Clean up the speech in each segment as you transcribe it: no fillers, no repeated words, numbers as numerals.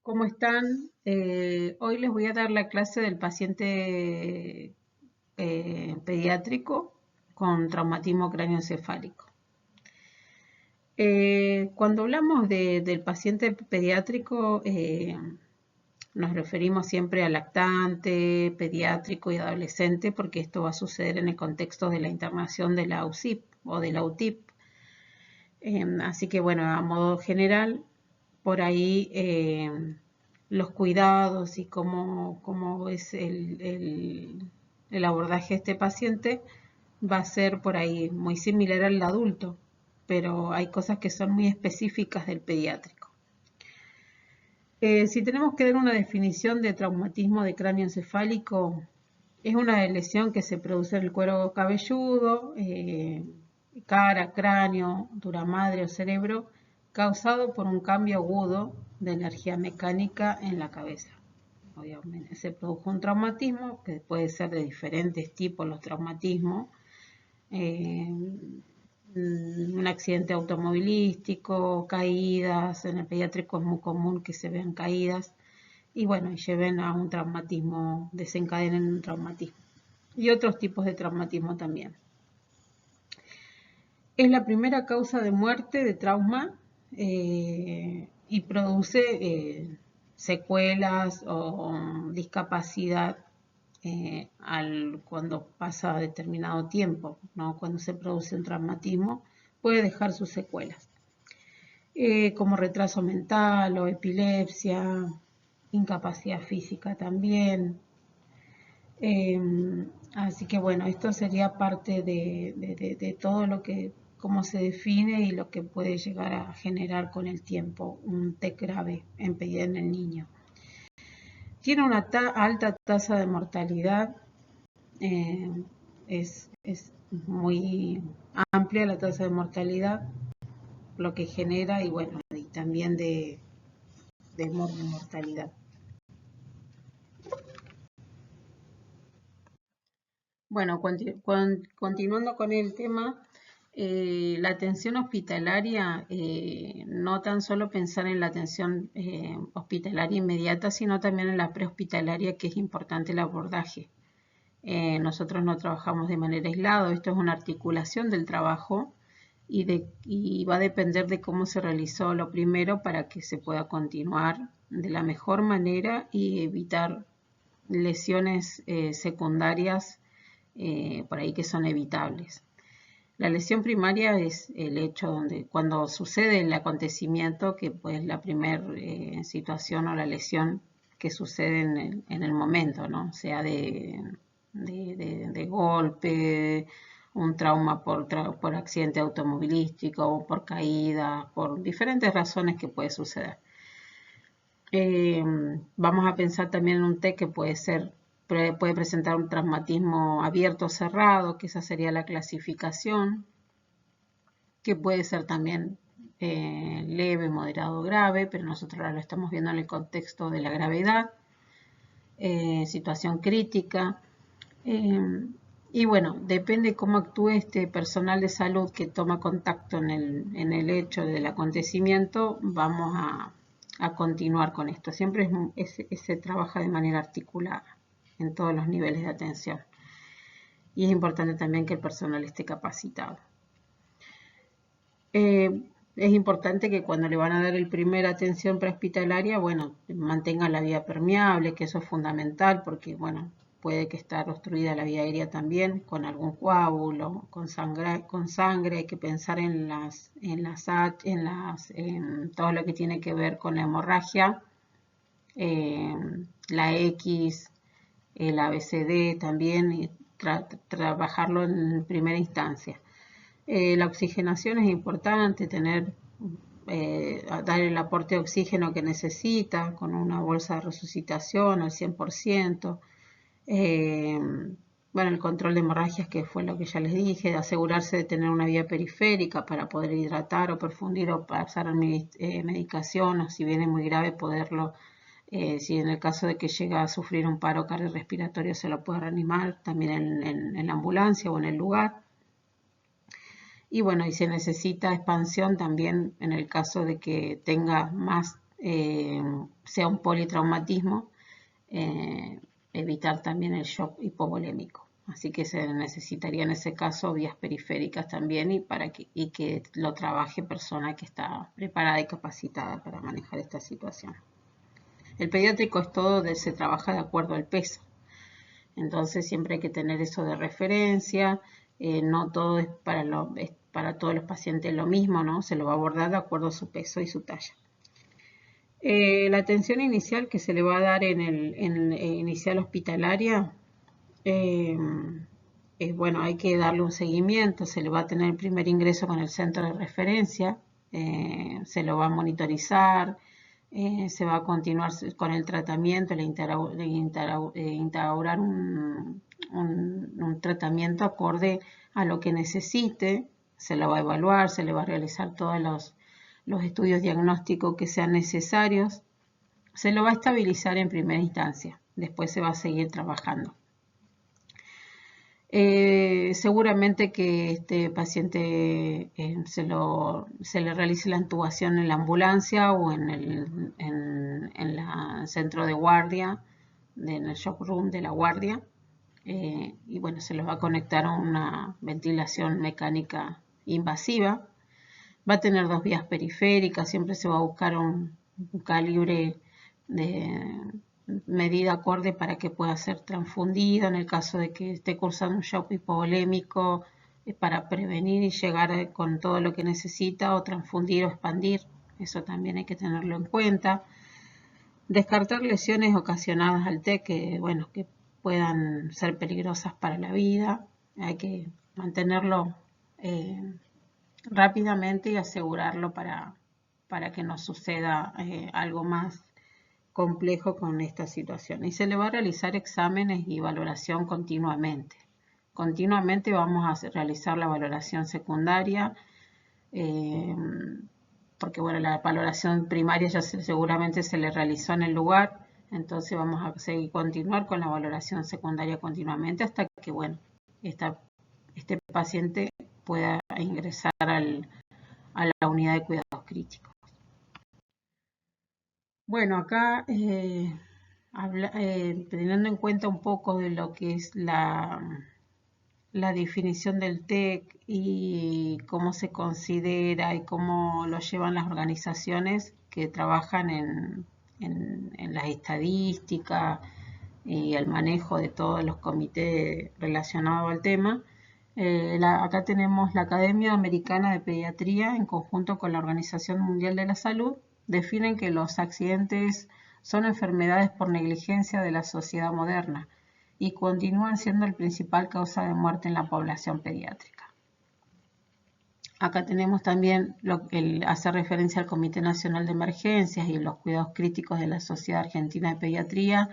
¿Cómo están? Hoy les voy a dar la clase del paciente pediátrico con traumatismo craneoencefálico. Cuando hablamos del paciente pediátrico, nos referimos siempre al lactante, pediátrico y adolescente, porque esto va a suceder en el contexto de la internación de la UCIP o de la UTIP. Así que bueno, a modo general, por ahí los cuidados y cómo es el abordaje de este paciente va a ser por ahí muy similar al adulto, pero hay cosas que son muy específicas del pediátrico. Si tenemos que dar una definición de traumatismo de cráneo encefálico, es una lesión que se produce en el cuero cabelludo, cara, cráneo, dura madre o cerebro, causado por un cambio agudo de energía mecánica en la cabeza. Obviamente se produjo un traumatismo, que puede ser de diferentes tipos los traumatismos, eh, un accidente automovilístico, caídas, en el pediátrico es muy común que se vean caídas, y bueno, lleven a un traumatismo, desencadenen un traumatismo. Y otros tipos de traumatismo también. Es la primera causa de muerte de trauma y produce secuelas o discapacidad cuando pasa determinado tiempo, ¿no? Cuando se produce un traumatismo, puede dejar sus secuelas, como retraso mental o epilepsia, incapacidad física también. Así que bueno, esto sería parte de todo lo que, cómo se define y lo que puede llegar a generar con el tiempo un TEC grave en el niño. Tiene una alta tasa de mortalidad, eh, es muy amplia la tasa de mortalidad, lo que genera y bueno, y también de mortalidad. Bueno, continuando con el tema, la atención hospitalaria, no tan solo pensar en la atención hospitalaria inmediata, sino también en la prehospitalaria, que es importante el abordaje. Nosotros no trabajamos de manera aislada, esto es una articulación del trabajo y va a depender de cómo se realizó lo primero para que se pueda continuar de la mejor manera y evitar lesiones secundarias por ahí que son evitables. La lesión primaria es el hecho donde cuando sucede el acontecimiento, que pues la primera situación o la lesión que sucede en el momento, ¿no? Sea de golpe, un trauma por accidente automovilístico, por caída, por diferentes razones que puede suceder. Vamos a pensar también en un TEC que puede presentar un traumatismo abierto o cerrado, que esa sería la clasificación, que puede ser también leve, moderado o grave, pero nosotros ahora lo estamos viendo en el contexto de la gravedad, situación crítica. Y bueno, depende cómo actúe este personal de salud que toma contacto en el hecho del acontecimiento, vamos a continuar con esto. Siempre se trabaja de manera articulada en todos los niveles de atención. Y es importante también que el personal esté capacitado. Es importante que cuando le van a dar el primera atención prehospitalaria, bueno, mantenga la vía permeable, que eso es fundamental porque, bueno, puede que esté obstruida la vía aérea también con algún coágulo, con sangre. Hay que pensar en todo lo que tiene que ver con la hemorragia, la X, el ABCD también, y trabajarlo en primera instancia. La oxigenación es importante, dar el aporte de oxígeno que necesita con una bolsa de resucitación al 100%. Bueno, el control de hemorragias, que fue lo que ya les dije, de asegurarse de tener una vía periférica para poder hidratar o perfundir o pasar medicación, o si viene muy grave poderlo, si en el caso de que llega a sufrir un paro cardiorrespiratorio se lo puede reanimar también en la ambulancia o en el lugar. Y bueno, y se necesita expansión también en el caso de que tenga más sea un politraumatismo, evitar también el shock hipovolémico. Así que se necesitaría en ese caso vías periféricas también y que lo trabaje persona que está preparada y capacitada para manejar esta situación. El pediátrico es todo, se trabaja de acuerdo al peso. Entonces siempre hay que tener eso de referencia. No todo es para todos los pacientes lo mismo, ¿no? Se lo va a abordar de acuerdo a su peso y su talla. La atención inicial que se le va a dar en inicial hospitalaria, bueno, hay que darle un seguimiento, se le va a tener el primer ingreso con el centro de referencia, se lo va a monitorizar, se va a continuar con el tratamiento, instaurar un tratamiento acorde a lo que necesite, se lo va a evaluar, se le va a realizar todos los estudios diagnósticos que sean necesarios, se lo va a estabilizar en primera instancia, después se va a seguir trabajando. Seguramente que este paciente se le realice la intubación en la ambulancia o en el centro de guardia, en el shock room de la guardia, y bueno, se los va a conectar a una ventilación mecánica invasiva. Va a tener 2 vías periféricas, siempre se va a buscar un calibre de medida acorde para que pueda ser transfundido en el caso de que esté cursando un shock hipovolémico, para prevenir y llegar con todo lo que necesita o transfundir o expandir. Eso también hay que tenerlo en cuenta. Descartar lesiones ocasionadas al TEC que puedan ser peligrosas para la vida. Hay que mantenerlo rápidamente y asegurarlo para que no suceda algo más complejo con esta situación. Y se le va a realizar exámenes y valoración continuamente. Continuamente vamos a realizar la valoración secundaria, porque bueno, la valoración primaria ya seguramente se le realizó en el lugar, entonces vamos a continuar con la valoración secundaria continuamente hasta que bueno, este paciente pueda ingresar a la unidad de cuidados críticos. Bueno, acá teniendo en cuenta un poco de lo que es la definición del TEC y cómo se considera y cómo lo llevan las organizaciones que trabajan en las estadísticas y el manejo de todos los comités relacionados al tema. Acá tenemos la Academia Americana de Pediatría en conjunto con la Organización Mundial de la Salud. Definen que los accidentes son enfermedades por negligencia de la sociedad moderna y continúan siendo la principal causa de muerte en la población pediátrica. Acá tenemos también hace referencia al Comité Nacional de Emergencias y los cuidados críticos de la Sociedad Argentina de Pediatría,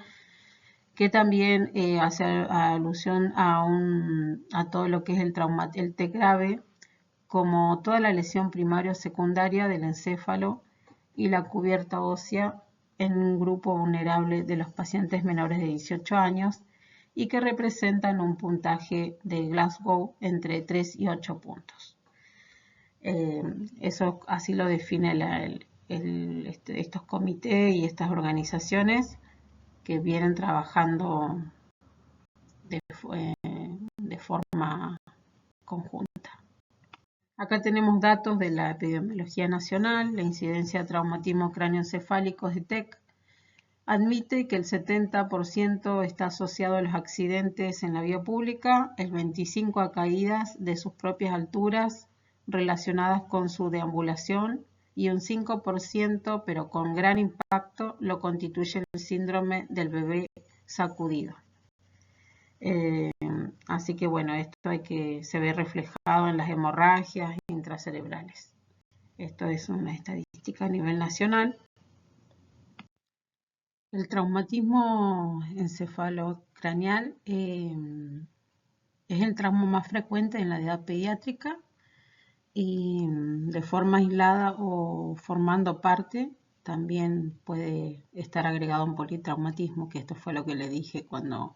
que también hace alusión a todo lo que es el TEC grave, como toda la lesión primaria o secundaria del encéfalo y la cubierta ósea en un grupo vulnerable de los pacientes menores de 18 años y que representan un puntaje de Glasgow entre 3 y 8 puntos. Eso así lo define estos comités y estas organizaciones que vienen trabajando de forma conjunta. Acá tenemos datos de la epidemiología nacional. La incidencia de traumatismo cráneoencefálicos de TEC admite que el 70% está asociado a los accidentes en la vía pública, el 25% a caídas de sus propias alturas relacionadas con su deambulación y un 5%, pero con gran impacto, lo constituye el síndrome del bebé sacudido. Así que bueno, esto se ve reflejado en las hemorragias intracerebrales. Esto es una estadística a nivel nacional. El traumatismo encefalocraneal es el trauma más frecuente en la edad pediátrica y de forma aislada o formando parte también puede estar agregado un politraumatismo, que esto fue lo que le dije cuando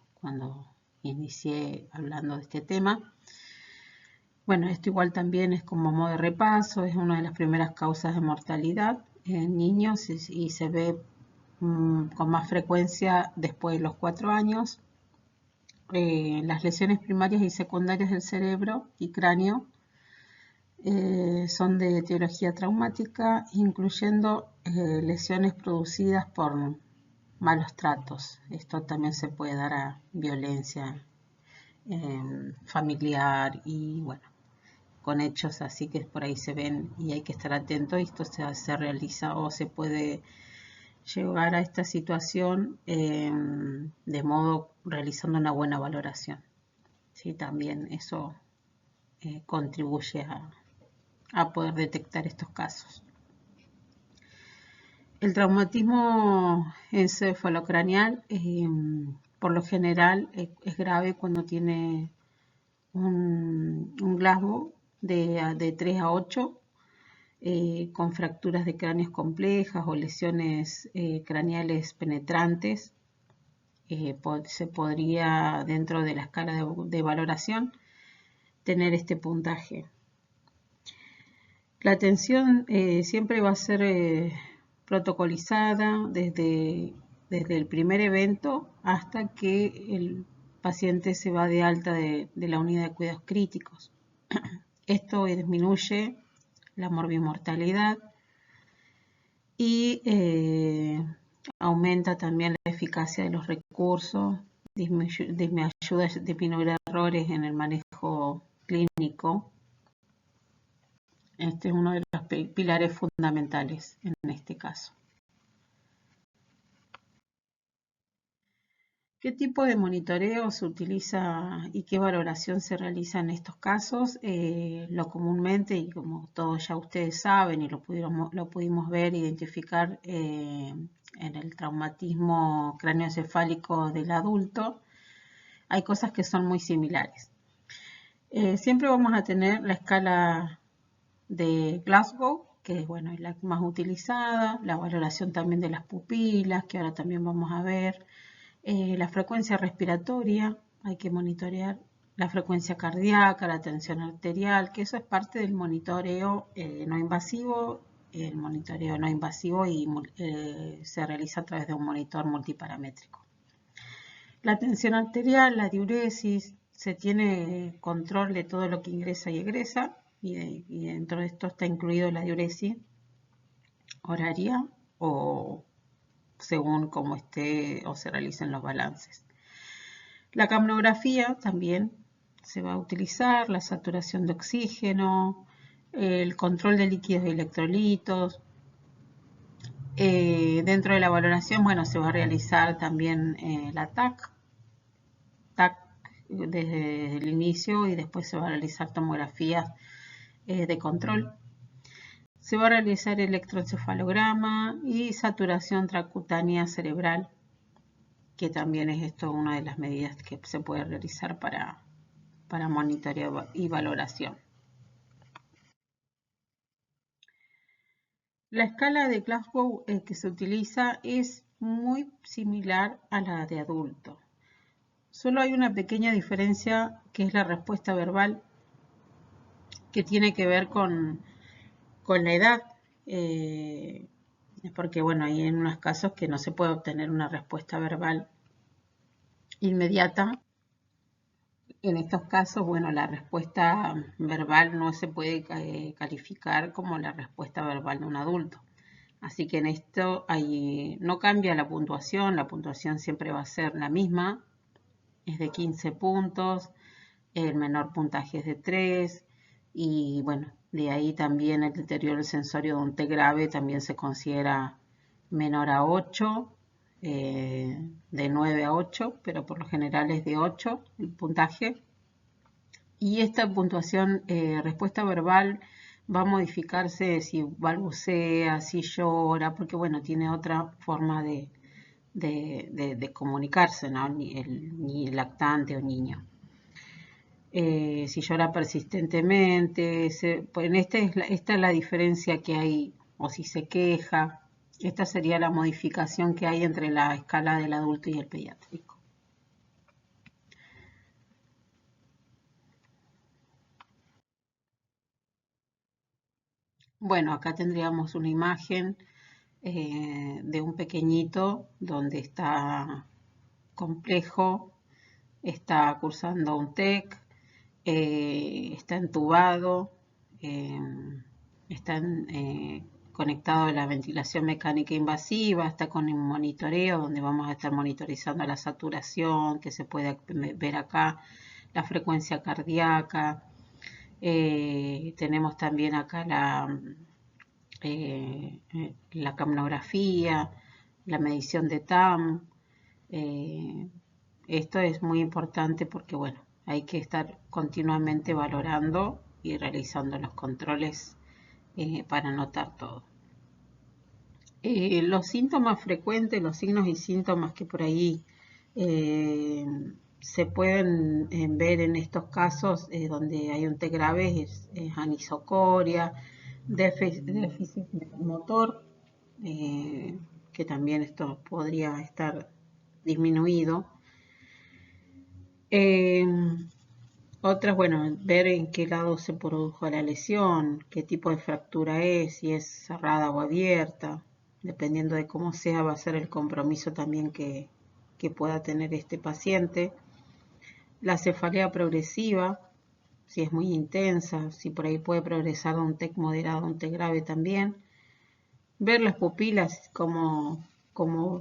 inicié hablando de este tema. Bueno, esto igual también es como modo de repaso, es una de las primeras causas de mortalidad en niños y se ve con más frecuencia después de los 4 años. Las lesiones primarias y secundarias del cerebro y cráneo son de etiología traumática, incluyendo lesiones producidas por malos tratos. Esto también se puede dar a violencia familiar y bueno, con hechos así que por ahí se ven y hay que estar atento. Esto se realiza o se puede llegar a esta situación de modo realizando una buena valoración. ¿Sí? También eso contribuye a poder detectar estos casos. El traumatismo encefalocraneal por lo general es grave cuando tiene un Glasgow de 3 a 8 con fracturas de cráneos complejas o lesiones craneales penetrantes. Se podría, dentro de la escala de valoración, tener este puntaje. La atención siempre va a ser protocolizada desde el primer evento hasta que el paciente se va de alta de la unidad de cuidados críticos. Esto disminuye la morbimortalidad y aumenta también la eficacia de los recursos, ayuda a disminuir errores en el manejo clínico. Este es uno de los pilares fundamentales en este caso. ¿Qué tipo de monitoreo se utiliza y qué valoración se realiza en estos casos? Lo comúnmente, y como todos ya ustedes saben y lo pudimos ver, identificar en el traumatismo cráneoencefálico del adulto, hay cosas que son muy similares. Siempre vamos a tener la escala de Glasgow, que es bueno, la más utilizada, la valoración también de las pupilas, que ahora también vamos a ver. La frecuencia respiratoria, hay que monitorear la frecuencia cardíaca, la tensión arterial, que eso es parte del monitoreo no invasivo. El monitoreo no invasivo y se realiza a través de un monitor multiparamétrico. La tensión arterial, la diuresis, se tiene control de todo lo que ingresa y egresa y dentro de esto está incluido la diuresis horaria o según cómo esté o se realicen los balances. La capnografía también se va a utilizar, la saturación de oxígeno, el control de líquidos y electrolitos. Dentro de la valoración, bueno, se va a realizar también la TAC desde el inicio y después se va a realizar tomografías de control. Se va a realizar electroencefalograma y saturación transcutánea cerebral, que también es esto una de las medidas que se puede realizar para monitoreo y valoración. La escala de Glasgow que se utiliza es muy similar a la de adulto. Solo hay una pequeña diferencia que es la respuesta verbal, que tiene que ver con la edad. Porque bueno, hay en unos casos que no se puede obtener una respuesta verbal inmediata. En estos casos, bueno, la respuesta verbal no se puede calificar como la respuesta verbal de un adulto. Así que en esto no cambia la puntuación siempre va a ser la misma, es de 15 puntos, el menor puntaje es de 3 y bueno, de ahí también el deterioro sensorio de un T grave también se considera menor a 8, de 9 a 8, pero por lo general es de 8 el puntaje. Y esta puntuación, respuesta verbal, va a modificarse si balbucea, si llora, porque bueno, tiene otra forma de comunicarse, ¿no? Ni el lactante o niño. Si llora persistentemente, esta es la diferencia que hay, o si se queja. Esta sería la modificación que hay entre la escala del adulto y el pediátrico. Bueno, acá tendríamos una imagen de un pequeñito donde está complejo, está cursando un TEC, está entubado, eh, está conectado a la ventilación mecánica invasiva, está con un monitoreo donde vamos a estar monitorizando la saturación, que se puede ver acá, la frecuencia cardíaca. Tenemos también acá la capnografía, la medición de TAM. eh, Esto es muy importante porque, bueno, hay que estar continuamente valorando y realizando los controles para notar todo. Los síntomas frecuentes, los signos y síntomas que por ahí eh, se pueden ver en estos casos donde hay un TEC grave es anisocoria, déficit motor, que también esto podría estar disminuido. Eh, Otras, bueno, ver en qué lado se produjo la lesión, qué tipo de fractura es, si es cerrada o abierta. Dependiendo de cómo sea, va a ser el compromiso también que pueda tener este paciente. La cefalea progresiva, si es muy intensa, si por ahí puede progresar de un TEC moderado a un TEC grave también. Ver las pupilas como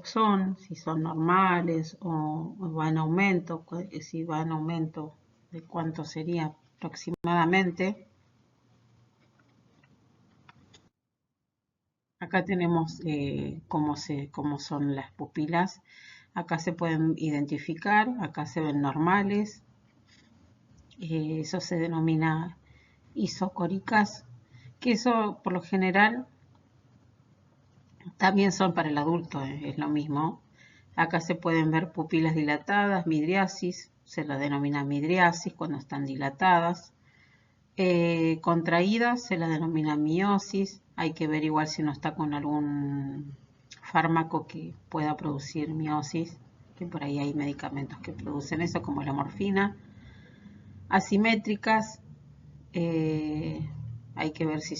son, si son normales o va en aumento, si va en aumento, de cuánto sería aproximadamente. Acá tenemos cómo son las pupilas. Acá se pueden identificar, acá se ven normales. Eso se denomina isocóricas, que eso por lo general también son para el adulto, es lo mismo. Acá se pueden ver pupilas dilatadas, midriasis, se la denomina midriasis cuando están dilatadas. Contraídas se la denomina miosis. Hay que ver igual si no está con algún fármaco que pueda producir miosis, que por ahí hay medicamentos que producen eso, como la morfina. Asimétricas, hay que ver si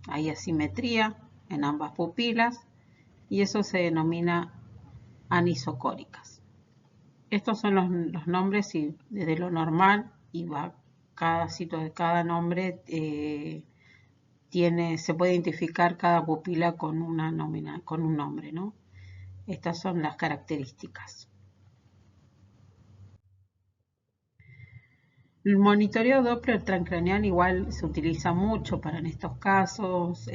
hay asimetría en ambas pupilas y eso se denomina anisocóricas. Estos son los nombres y desde lo normal y va cada nombre se puede identificar cada pupila con con un nombre, ¿no? Estas son las características. El monitoreo Doppler transcraneal igual se utiliza mucho para en estos casos,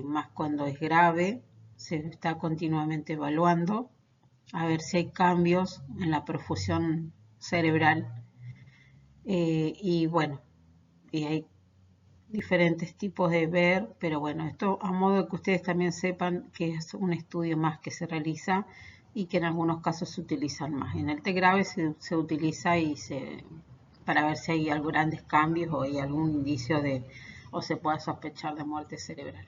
más cuando es grave, se está continuamente evaluando a ver si hay cambios en la perfusión cerebral. Y bueno, y hay diferentes tipos de ver, pero bueno, esto a modo de que ustedes también sepan que es un estudio más que se realiza y que en algunos casos se utilizan más. En el T grave se utiliza para ver si hay grandes cambios o hay algún indicio o se pueda sospechar de muerte cerebral.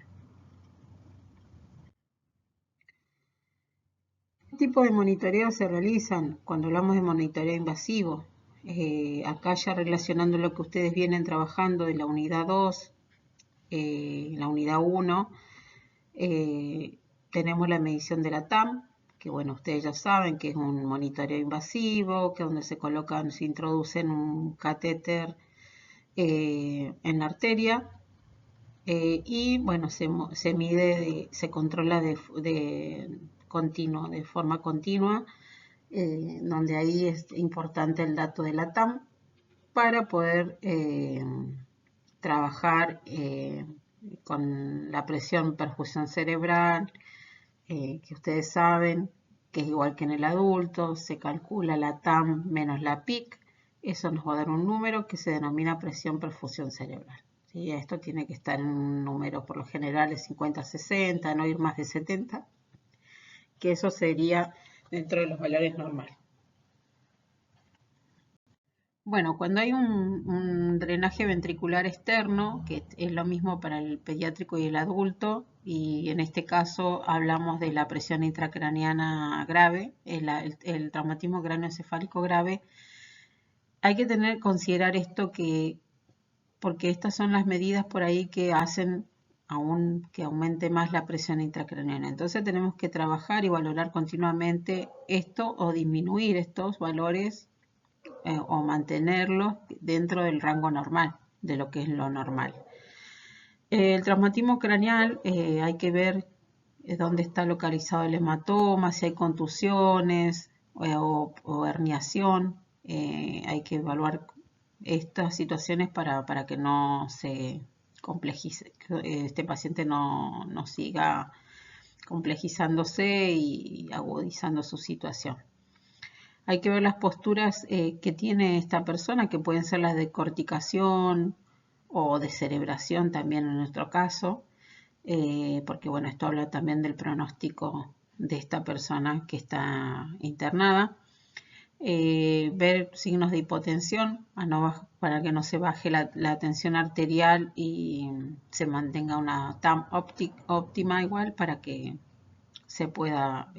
¿Qué tipo de monitoreo se realizan cuando hablamos de monitoreo invasivo? Acá ya relacionando lo que ustedes vienen trabajando de la unidad 2, la unidad 1, tenemos la medición de la TAM, que bueno, ustedes ya saben que es un monitoreo invasivo, que donde se introducen un catéter en la arteria y bueno, se mide, se controla de forma continua, donde ahí es importante el dato de la TAM para poder trabajar con la presión perfusión cerebral, que ustedes saben que es igual que en el adulto, se calcula la TAM menos la PIC, eso nos va a dar un número que se denomina presión perfusión cerebral. ¿Sí? Esto tiene que estar en un número por lo general de 50-60, no ir más de 70, que eso sería dentro de los valores normales. Bueno, cuando hay un drenaje ventricular externo, que es lo mismo para el pediátrico y el adulto, y en este caso hablamos de la presión intracraneana grave, el traumatismo craneoencefálico grave, hay que considerar esto porque estas son las medidas por ahí que hacen aún que aumente más la presión intracraneana. Entonces tenemos que trabajar y valorar continuamente esto o disminuir estos valores o mantenerlos dentro del rango normal, de lo que es lo normal. El traumatismo craneal hay que ver dónde está localizado el hematoma, si hay contusiones o herniación. Hay que evaluar estas situaciones para que no se complejice, que este paciente no siga complejizándose y agudizando su situación. Hay que ver las posturas que tiene esta persona, que pueden ser las de corticación o de cerebración también en nuestro caso, porque bueno, esto habla también del pronóstico de esta persona que está internada. Ver signos de hipotensión para que no se baje la tensión arterial y se mantenga una TAM óptima igual para que se pueda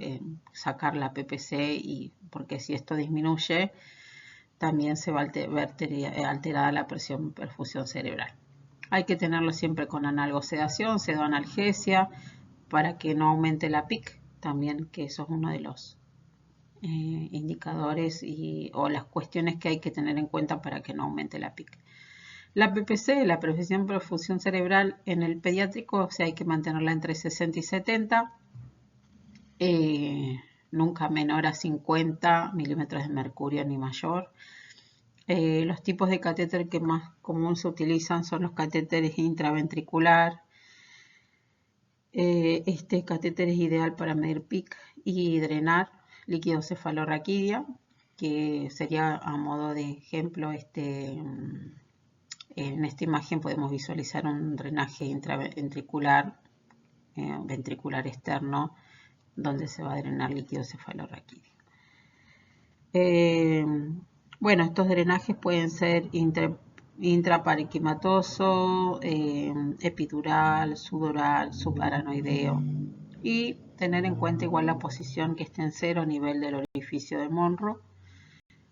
sacar la PPC, y porque si esto disminuye también se va a ver alterada la presión perfusión cerebral. Hay que tenerlo siempre con analgosedación, pseudoanalgesia, para que no aumente la PIC también, que eso es uno de los indicadores o las cuestiones que hay que tener en cuenta para que no aumente la PIC. La PPC, la perfusión cerebral en el pediátrico, o sea, hay que mantenerla entre 60 y 70, nunca menor a 50 milímetros de mercurio ni mayor. Los tipos de catéter que más común se utilizan son los catéteres intraventricular. Este catéter es ideal para medir PIC y drenar líquido cefalorraquídeo, que sería a modo de ejemplo, en esta imagen podemos visualizar un drenaje intraventricular, ventricular externo, donde se va a drenar líquido cefalorraquídeo. Bueno, estos drenajes pueden ser intraparenquimatoso, epidural, sudoral, subaranoideo, y tener en cuenta igual la posición que esté en cero a nivel del orificio de Monro,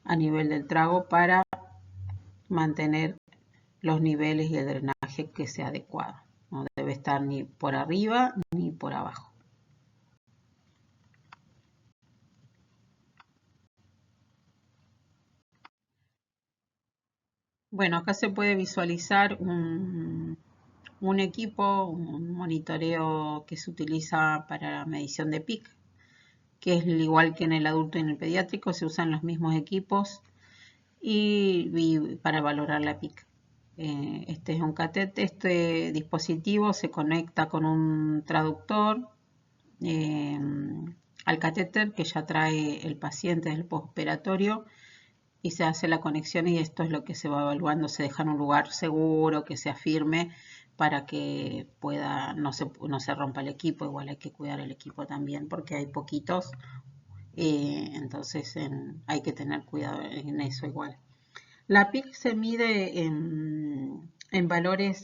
a nivel del trago, para mantener los niveles y el drenaje que sea adecuado. No debe estar ni por arriba ni por abajo. Bueno, acá se puede visualizar un equipo, un monitoreo que se utiliza para la medición de PIC, que es igual que en el adulto y en el pediátrico, se usan los mismos equipos y para valorar la PIC. Este es un catéter, este dispositivo se conecta con un traductor al catéter que ya trae el paciente del postoperatorio, y se hace la conexión, y esto es lo que se va evaluando. Se deja en un lugar seguro, que sea firme, para que no se rompa el equipo. Igual hay que cuidar el equipo también porque hay poquitos, entonces hay que tener cuidado en eso igual. La PIC se mide en valores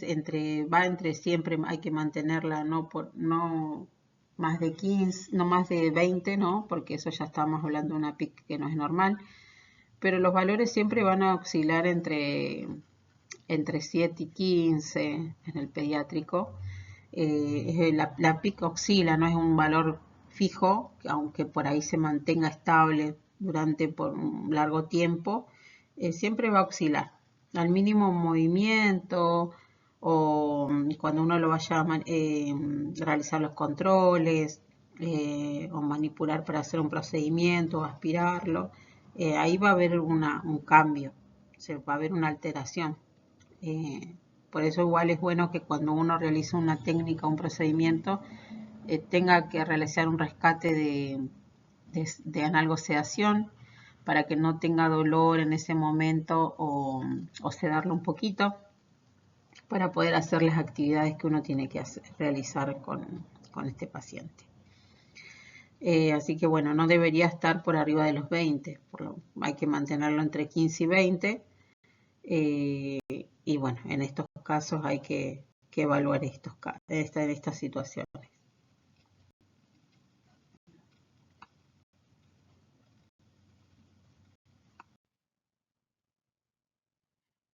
va entre siempre, hay que mantenerla no más de 15, no más de 20, ¿no? Porque eso ya estamos hablando de una PIC que no es normal. Pero los valores siempre van a oscilar entre 7 y 15 en el pediátrico. La PIC oscila, no es un valor fijo, aunque por ahí se mantenga estable por un largo tiempo, siempre va a oscilar. Al mínimo movimiento o cuando uno lo vaya a realizar los controles o manipular para hacer un procedimiento o aspirarlo, ahí va a haber un cambio, va a haber una alteración. Por eso igual es bueno que cuando uno realiza una técnica, un procedimiento, tenga que realizar un rescate de analgosedación para que no tenga dolor en ese momento o sedarlo un poquito para poder hacer las actividades que uno tiene que realizar con este paciente. Así que bueno, no debería estar por arriba de los 20, hay que mantenerlo entre 15 y 20. Y bueno, en estos casos hay que evaluar estas situaciones.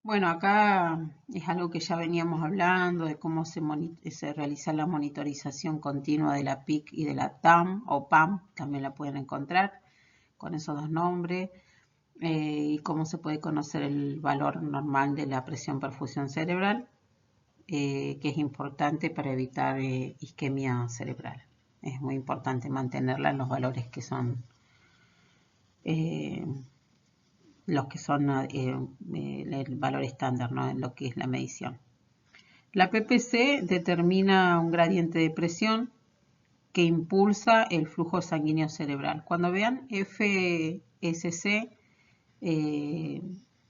Bueno, acá es algo que ya veníamos hablando de cómo se realiza la monitorización continua de la PIC y de la TAM o PAM, también la pueden encontrar con esos dos nombres, y cómo se puede conocer el valor normal de la presión perfusión cerebral, que es importante para evitar isquemia cerebral. Es muy importante mantenerla en los valores que son eh, el valor estándar, ¿no? En lo que es la medición. La PPC determina un gradiente de presión que impulsa el flujo sanguíneo cerebral. Cuando vean FSC,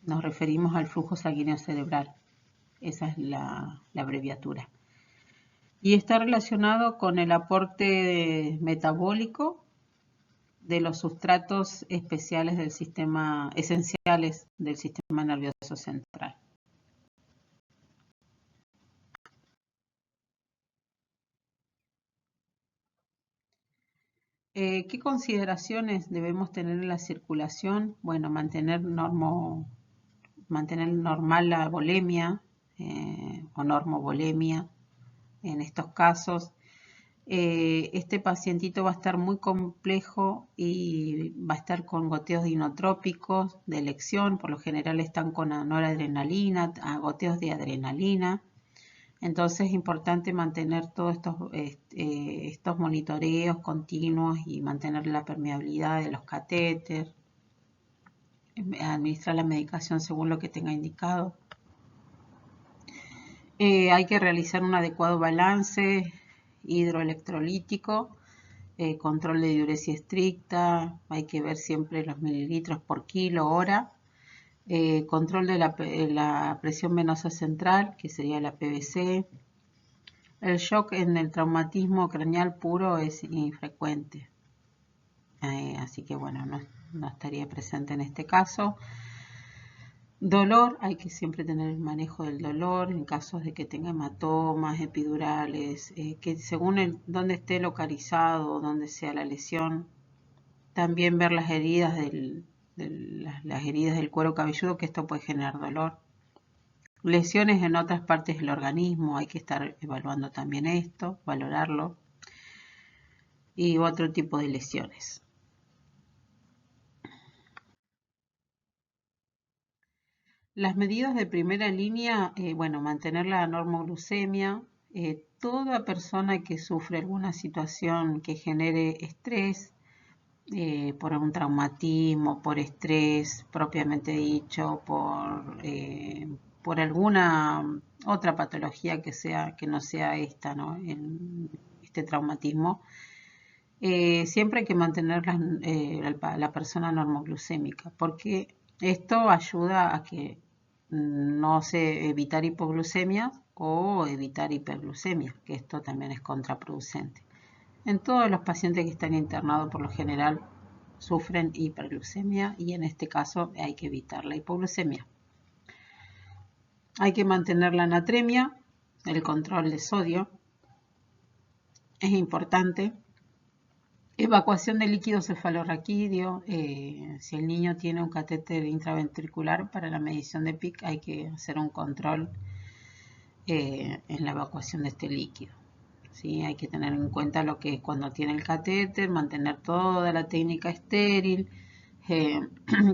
nos referimos al flujo sanguíneo cerebral. Esa es la abreviatura. Y está relacionado con el aporte metabólico de los sustratos esenciales del sistema nervioso central. ¿Qué consideraciones debemos tener en la circulación? Bueno, mantener normal la volemia o normovolemia en estos casos. Este pacientito va a estar muy complejo y va a estar con goteos dinotrópicos de elección, por lo general están con noradrenalina, goteos de adrenalina. Entonces es importante mantener todos estos monitoreos continuos y mantener la permeabilidad de los catéteres, administrar la medicación según lo que tenga indicado. Hay que realizar un adecuado balance hidroelectrolítico, control de diuresis estricta, hay que ver siempre los mililitros por kilo hora, control de la presión venosa central, que sería la PVC. El shock en el traumatismo craneal puro es infrecuente, así que bueno, no estaría presente en este caso. Dolor, hay que siempre tener el manejo del dolor en casos de que tenga hematomas, epidurales, que según dónde esté localizado, dónde sea la lesión. También ver las heridas las heridas del cuero cabelludo, que esto puede generar dolor. Lesiones en otras partes del organismo, hay que estar evaluando también esto, valorarlo. Y otro tipo de lesiones. Las medidas de primera línea, bueno, mantener la normoglucemia. Toda persona que sufre alguna situación que genere estrés, por un traumatismo, por estrés propiamente dicho, por alguna otra patología que no sea esta, ¿no? En este traumatismo, siempre hay que mantener la persona normoglucémica, porque esto ayuda a que no se evitar hipoglucemia o evitar hiperglucemia, que esto también es contraproducente. En todos los pacientes que están internados, por lo general, sufren hiperglucemia y en este caso hay que evitar la hipoglucemia. Hay que mantener la natremia, el control de sodio es importante. Evacuación de líquido cefalorraquídeo. Si el niño tiene un catéter intraventricular, para la medición de PIC hay que hacer un control en la evacuación de este líquido. ¿Sí? Hay que tener en cuenta lo que es cuando tiene el catéter, mantener toda la técnica estéril, que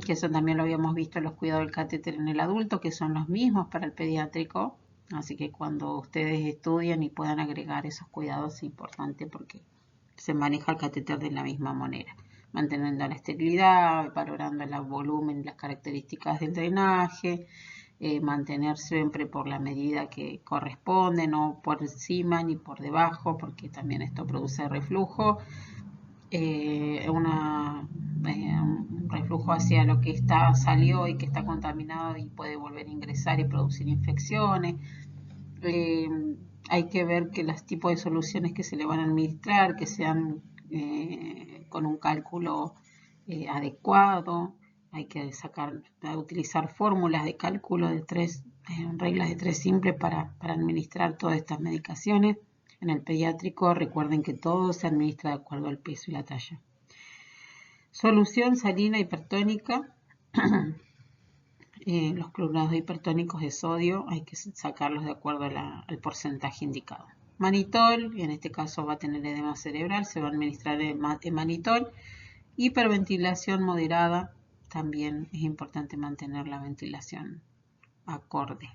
eso también lo habíamos visto en los cuidados del catéter en el adulto, que son los mismos para el pediátrico. Así que cuando ustedes estudien y puedan agregar esos cuidados es importante porque se maneja el catéter de la misma manera, manteniendo la esterilidad, valorando el volumen y las características del drenaje, mantener siempre por la medida que corresponde, no por encima ni por debajo, porque también esto produce reflujo, un reflujo hacia lo que salió y que está contaminado y puede volver a ingresar y producir infecciones. Hay que ver que los tipos de soluciones que se le van a administrar, que sean con un cálculo adecuado. Hay que utilizar fórmulas de cálculo de reglas de 3 simples para administrar todas estas medicaciones. En el pediátrico recuerden que todo se administra de acuerdo al peso y la talla. Solución salina hipertónica. los clorados hipertónicos de sodio hay que sacarlos de acuerdo al porcentaje indicado. Manitol, en este caso va a tener edema cerebral, se va a administrar manitol. Hiperventilación moderada, también es importante mantener la ventilación acorde.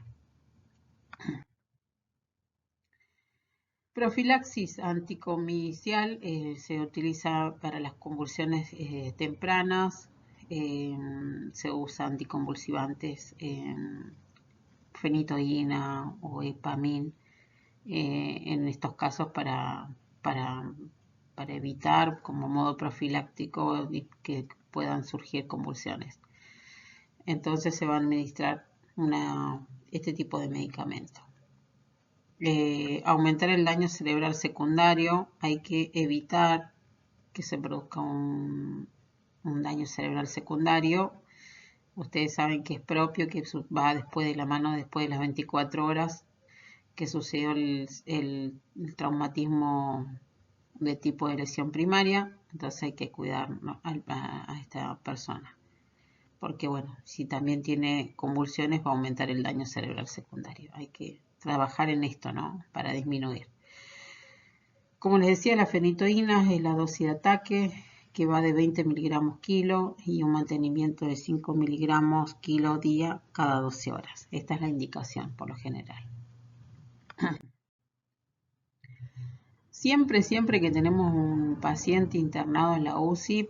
Profilaxis anticomicial se utiliza para las convulsiones tempranas, se usa anticonvulsivantes, fenitoína o epamin, en estos casos para evitar como modo profiláctico que puedan surgir convulsiones. Entonces se va a administrar este tipo de medicamento. Aumentar el daño cerebral secundario, hay que evitar que se produzca un daño cerebral secundario. Ustedes saben que es propio, que va después de la mano, después de las 24 horas que sucedió el traumatismo de tipo de lesión primaria, entonces hay que cuidar a esta persona. Porque bueno, si también tiene convulsiones va a aumentar el daño cerebral secundario. Hay que trabajar en esto, ¿no? Para disminuir. Como les decía, la fenitoína es la dosis de ataque, que va de 20 miligramos kilo y un mantenimiento de 5 miligramos kilo día cada 12 horas. Esta es la indicación por lo general. Siempre que tenemos un paciente internado en la UCI,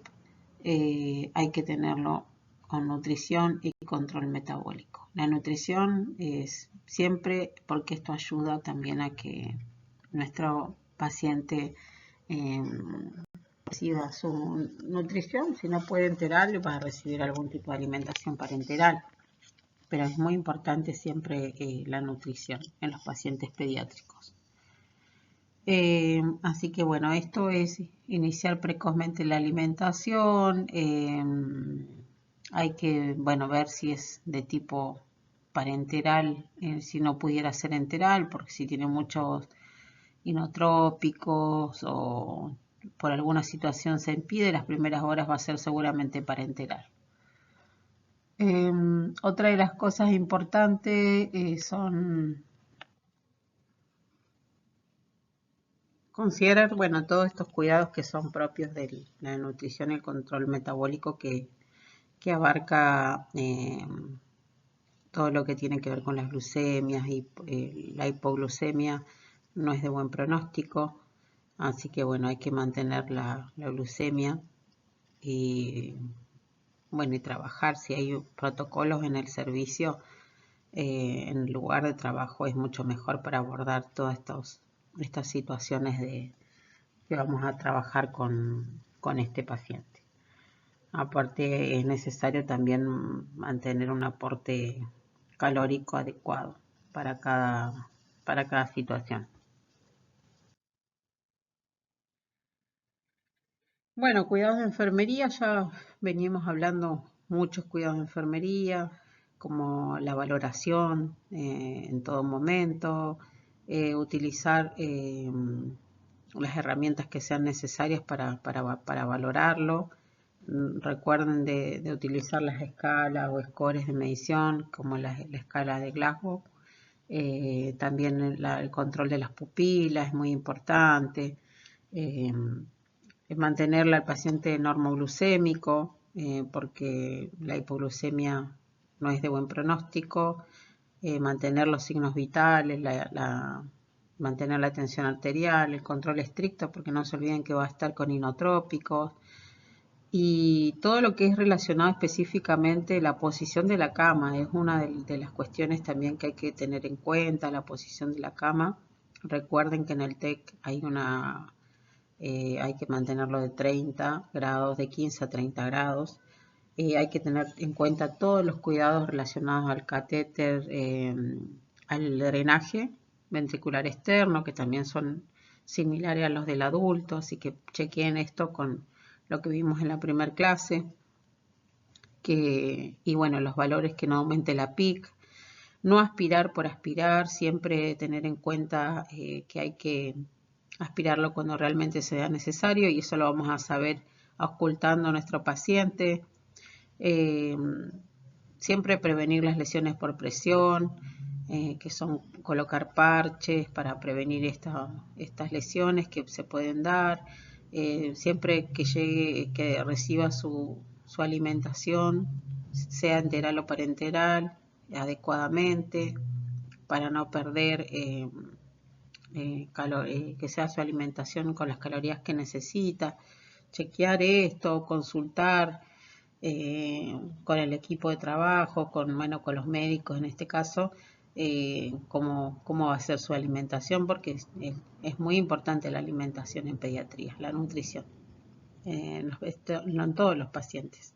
hay que tenerlo con nutrición y control metabólico. La nutrición es siempre porque esto ayuda también a que nuestro paciente reciba su nutrición. Si no puede enteral, va a recibir algún tipo de alimentación parenteral. Pero es muy importante siempre la nutrición en los pacientes pediátricos. Así que bueno, esto es iniciar precozmente la alimentación. Hay que, bueno, ver si es de tipo parenteral, si no pudiera ser enteral, porque si tiene muchos inotrópicos o por alguna situación se impide, las primeras horas va a ser seguramente parenteral. Otra de las cosas importantes son considerar, bueno, todos estos cuidados que son propios de la nutrición y el control metabólico que abarca todo lo que tiene que ver con las glucemias y la hipoglucemia no es de buen pronóstico, así que bueno, hay que mantener la glucemia y bueno, y trabajar. Si hay protocolos en el servicio, en el lugar de trabajo es mucho mejor para abordar todas estas situaciones que vamos a trabajar con este paciente. Aparte es necesario también mantener un aporte calórico adecuado para cada situación. Bueno, cuidados de enfermería, ya venimos hablando muchos cuidados de enfermería, como la valoración en todo momento, utilizar las herramientas que sean necesarias para valorarlo. Recuerden de utilizar las escalas o scores de medición, como la escala de Glasgow. También el control de las pupilas es muy importante. Mantenerla al paciente normoglucémico, porque la hipoglucemia no es de buen pronóstico. Mantener los signos vitales, mantener la tensión arterial, el control estricto, porque no se olviden que va a estar con inotrópicos. Y todo lo que es relacionado específicamente la posición de la cama es una de las cuestiones también que hay que tener en cuenta, la posición de la cama. Recuerden que en el TEC hay que mantenerlo de 30 grados, de 15 a 30 grados. Hay que tener en cuenta todos los cuidados relacionados al catéter, al drenaje ventricular externo, que también son similares a los del adulto, así que chequeen esto con lo que vimos en la primera clase, y bueno, los valores que no aumente la PIC, no aspirar por aspirar, siempre tener en cuenta que hay que aspirarlo cuando realmente sea necesario, y eso lo vamos a saber ocultando a nuestro paciente. Siempre prevenir las lesiones por presión, que son colocar parches para prevenir estas lesiones que se pueden dar. Siempre que llegue, que reciba su alimentación, sea enteral o parenteral, adecuadamente, para no perder que sea su alimentación con las calorías que necesita. Chequear esto, consultar con el equipo de trabajo, con los médicos en este caso, cómo va a ser su alimentación, porque es muy importante la alimentación en pediatría, la nutrición, en todos los pacientes.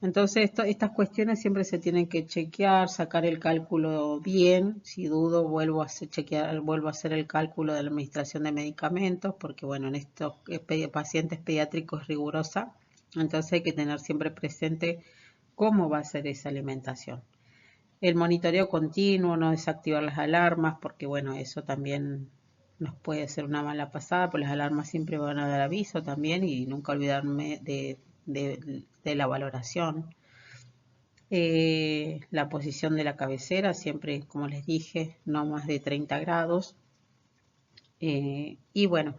Entonces, estas cuestiones siempre se tienen que chequear, sacar el cálculo bien. Si dudo, vuelvo a hacer el cálculo de la administración de medicamentos, porque bueno, en estos pacientes pediátricos es rigurosa. Entonces hay que tener siempre presente cómo va a ser esa alimentación. El monitoreo continuo, no desactivar las alarmas, porque bueno, eso también nos puede ser una mala pasada, pues las alarmas siempre van a dar aviso también, y nunca olvidarme de la valoración. La posición de la cabecera, siempre, como les dije, no más de 30 grados. Y bueno,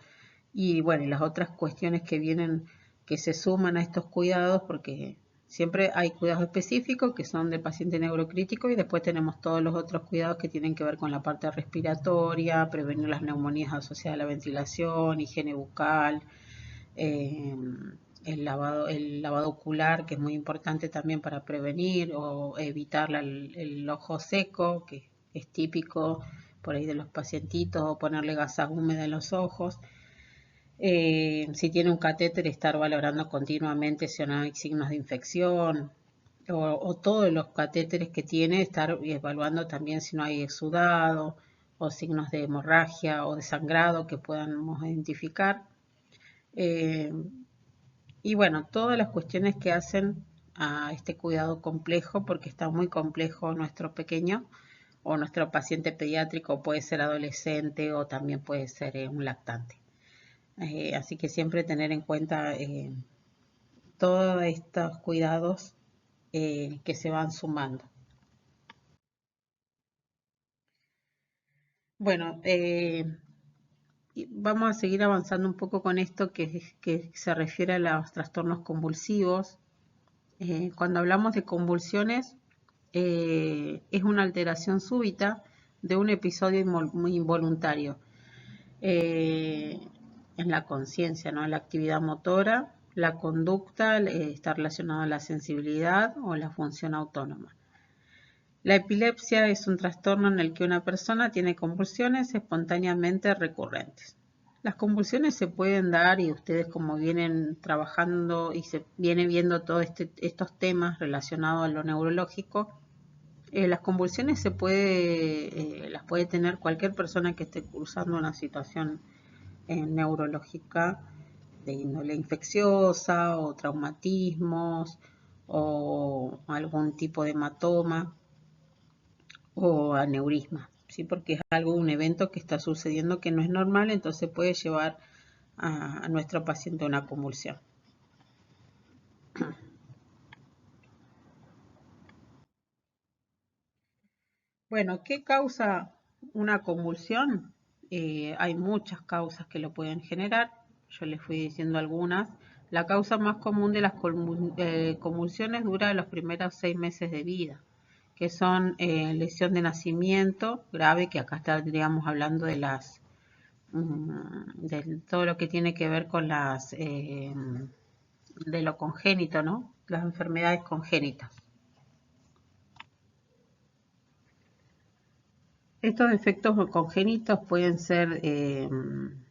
las otras cuestiones que vienen, que se suman a estos cuidados, porque siempre hay cuidados específicos que son del paciente neurocrítico, y después tenemos todos los otros cuidados que tienen que ver con la parte respiratoria, prevenir las neumonías asociadas a la ventilación, higiene bucal, el lavado ocular, que es muy importante también para prevenir o evitar el ojo seco, que es típico por ahí de los pacientitos, o ponerle gasas húmedas en los ojos. Si tiene un catéter, estar valorando continuamente si no hay signos de infección, o todos los catéteres que tiene, estar evaluando también si no hay exudado o signos de hemorragia o de sangrado que podamos identificar. Y bueno, todas las cuestiones que hacen a este cuidado complejo, porque está muy complejo nuestro pequeño o nuestro paciente pediátrico, puede ser adolescente o también puede ser un lactante. Así que siempre tener en cuenta todos estos cuidados que se van sumando. Bueno, vamos a seguir avanzando un poco con esto que se refiere a los trastornos convulsivos. Cuando hablamos de convulsiones, es una alteración súbita de un episodio muy involuntario en la conciencia, ¿no? La actividad motora, la conducta está relacionada a la sensibilidad o la función autónoma. La epilepsia es un trastorno en el que una persona tiene convulsiones espontáneamente recurrentes. Las convulsiones se pueden dar, y ustedes, como vienen trabajando y se viene viendo todos estos temas relacionados a lo neurológico, las convulsiones las puede tener cualquier persona que esté cursando una situación neurológica de índole infecciosa o traumatismos o algún tipo de hematoma o aneurisma, ¿sí? Porque es un evento que está sucediendo que no es normal, entonces puede llevar a nuestro paciente a una convulsión. Bueno, ¿qué causa una convulsión? Hay muchas causas que lo pueden generar. Yo les fui diciendo algunas. La causa más común de las convulsiones dura los primeros 6 meses de vida, que son lesión de nacimiento grave, que acá estaríamos hablando de todo lo que tiene que ver con de lo congénito, ¿no? Las enfermedades congénitas. Estos defectos congénitos pueden ser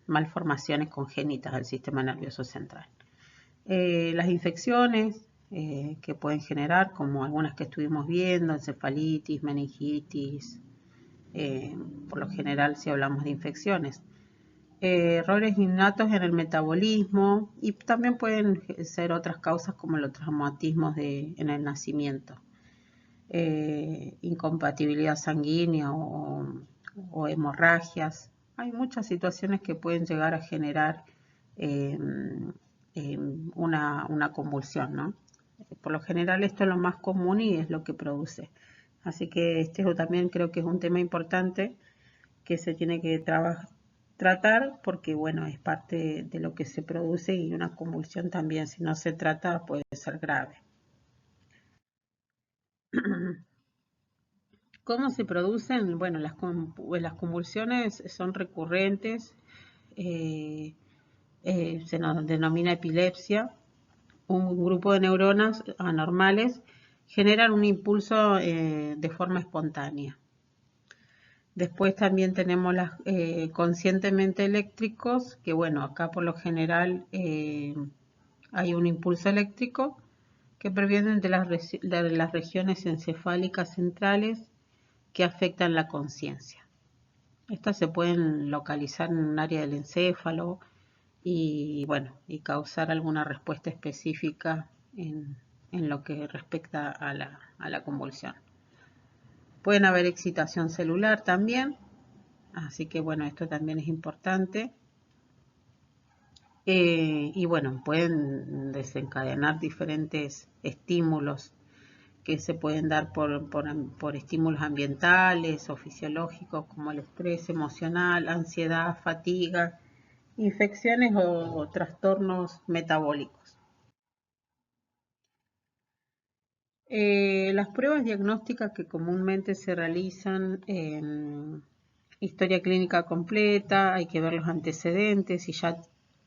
malformaciones congénitas del sistema nervioso central. Las infecciones que pueden generar, como algunas que estuvimos viendo, encefalitis, meningitis, por lo general si hablamos de infecciones. Errores innatos en el metabolismo, y también pueden ser otras causas como los traumatismos en el nacimiento. Incompatibilidad sanguínea o hemorragias. Hay muchas situaciones que pueden llegar a generar una convulsión, ¿no? por lo general esto es lo más común y es lo que produce. Así que este también creo que es un tema importante que se tiene que tratar porque, bueno, es parte de lo que se produce y una convulsión también, si no se trata, puede ser grave. ¿Cómo se producen? Bueno, las convulsiones son recurrentes, se nos denomina epilepsia. Un grupo de neuronas anormales generan un impulso de forma espontánea. Después también tenemos las conscientemente eléctricos, que bueno, acá por lo general hay un impulso eléctrico que provienen de las regiones encefálicas centrales que afectan la conciencia. Estas se pueden localizar en un área del encéfalo y bueno, y causar alguna respuesta específica en lo que respecta a la convulsión. Pueden haber excitación celular también, así que bueno, esto también es importante. Y bueno, pueden desencadenar diferentes estímulos que se pueden dar por estímulos ambientales o fisiológicos como el estrés emocional, ansiedad, fatiga, infecciones o trastornos metabólicos. Las pruebas diagnósticas que comúnmente se realizan en historia clínica completa, hay que ver los antecedentes, si ya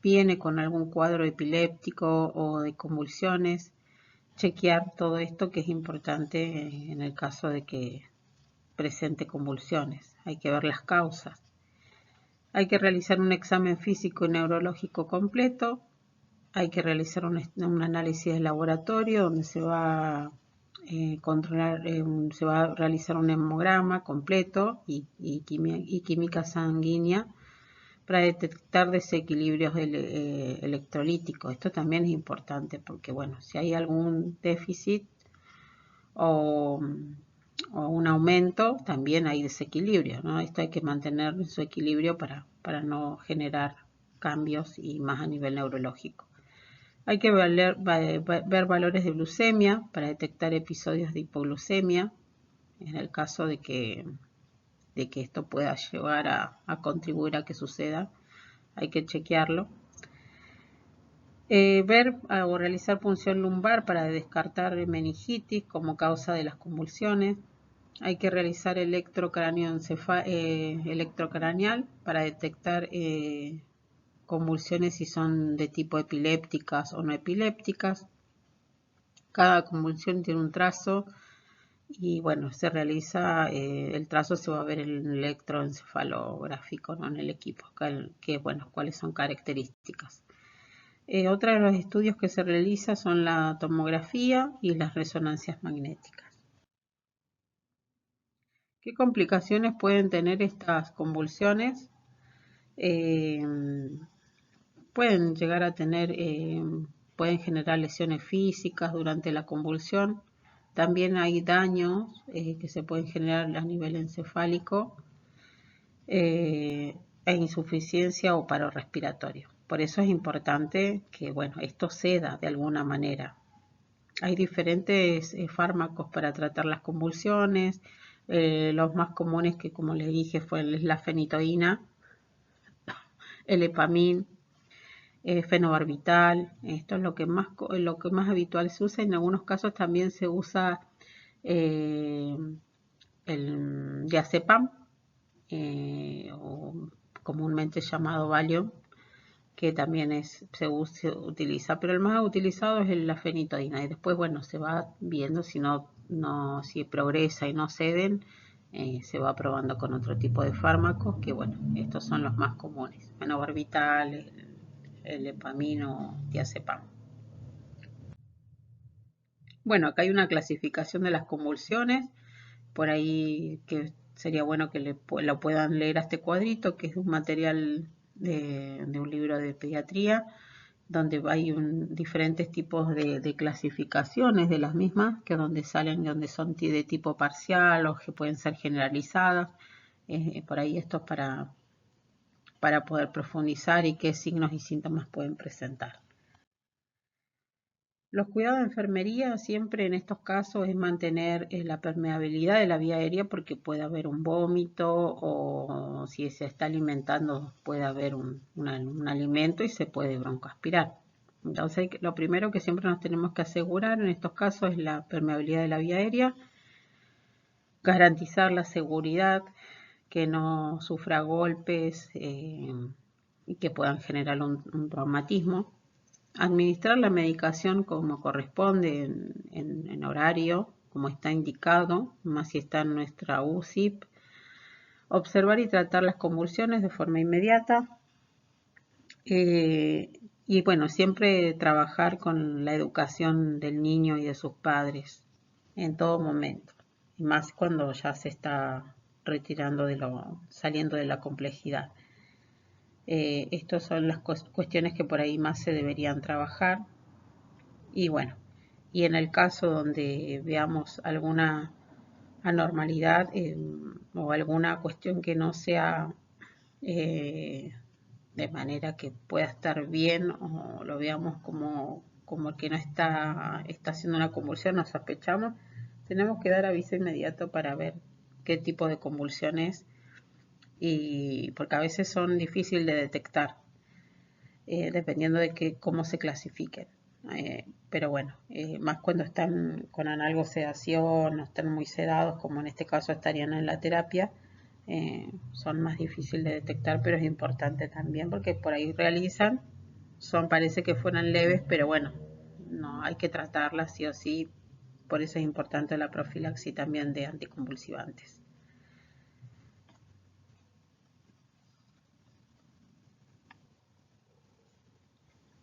viene con algún cuadro epiléptico o de convulsiones, chequear todo esto que es importante en el caso de que presente convulsiones. Hay que ver las causas. Hay que realizar un examen físico y neurológico completo. Hay que realizar un análisis de laboratorio donde se va a se va a realizar un hemograma completo y química sanguínea para detectar desequilibrios electrolíticos. Esto también es importante porque, bueno, si hay algún déficit o un aumento, también hay desequilibrio, ¿no? Esto hay que mantener su equilibrio para no generar cambios y más a nivel neurológico. Hay que ver valores de glucemia para detectar episodios de hipoglucemia en el caso de que esto pueda llevar a contribuir a que suceda. Hay que chequearlo. Ver o realizar punción lumbar para descartar meningitis como causa de las convulsiones. Hay que realizar electrocranial para detectar convulsiones si son de tipo epilépticas o no epilépticas. Cada convulsión tiene un trazo y bueno, se realiza, el trazo se va a ver en el electroencefalográfico, no en el equipo, que bueno, cuáles son características. Otro de los estudios que se realiza son la tomografía y las resonancias magnéticas. ¿Qué complicaciones pueden tener estas convulsiones? Pueden llegar a tener, pueden generar lesiones físicas durante la convulsión. También hay daños que se pueden generar a nivel encefálico e insuficiencia o paro respiratorio. Por eso es importante que, bueno, esto ceda de alguna manera. Hay diferentes fármacos para tratar las convulsiones. Los más comunes que, como les dije, fue la fenitoína, el epamín, fenobarbital. Esto es lo que más habitual se usa. En algunos casos también se usa el diazepam, o comúnmente llamado Valium, que también se utiliza, pero el más utilizado es la fenitoína y después, bueno, se va viendo si progresa y no ceden, se va probando con otro tipo de fármacos que, bueno, estos son los más comunes, fenobarbital, el epamino, diazepam. Bueno, acá hay una clasificación de las convulsiones, por ahí que sería bueno que lo puedan leer a este cuadrito, que es un material de un libro de pediatría, donde hay diferentes tipos de clasificaciones de las mismas, que donde donde son de tipo parcial o que pueden ser generalizadas. Por ahí esto es para poder profundizar y qué signos y síntomas pueden presentar. Los cuidados de enfermería siempre en estos casos es mantener la permeabilidad de la vía aérea porque puede haber un vómito o si se está alimentando puede haber un alimento y se puede broncoaspirar. Entonces lo primero que siempre nos tenemos que asegurar en estos casos es la permeabilidad de la vía aérea, garantizar la seguridad, que no sufra golpes y que puedan generar un traumatismo. Administrar la medicación como corresponde en horario, como está indicado, más si está en nuestra UCIP. Observar y tratar las convulsiones de forma inmediata. Y bueno, siempre trabajar con la educación del niño y de sus padres en todo momento. Y más cuando ya se está retirando saliendo de la complejidad. Estas son las cuestiones que por ahí más se deberían trabajar. Y bueno, y en el caso donde veamos alguna anormalidad o alguna cuestión que no sea de manera que pueda estar bien o lo veamos como el que no está haciendo una convulsión, nos sospechamos, tenemos que dar aviso inmediato para ver qué tipo de convulsión es, y porque a veces son difíciles de detectar, dependiendo de cómo se clasifiquen. Pero bueno, más cuando están con analgosedación, no están muy sedados, como en este caso estarían en la terapia, son más difíciles de detectar, pero es importante también porque por ahí realizan, parece que fueran leves, pero bueno, no hay que tratarlas sí o sí, por eso es importante la profilaxis también de anticonvulsivantes.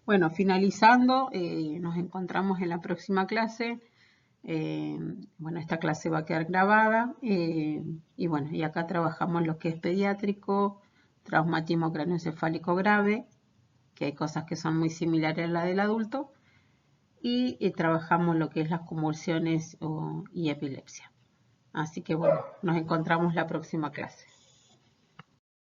Bueno, finalizando, nos encontramos en la próxima clase. Bueno, esta clase va a quedar grabada y bueno, y acá trabajamos lo que es pediátrico, traumatismo craneoencefálico grave, que hay cosas que son muy similares a la del adulto, y trabajamos lo que es las convulsiones y epilepsia. Así que bueno, nos encontramos la próxima clase.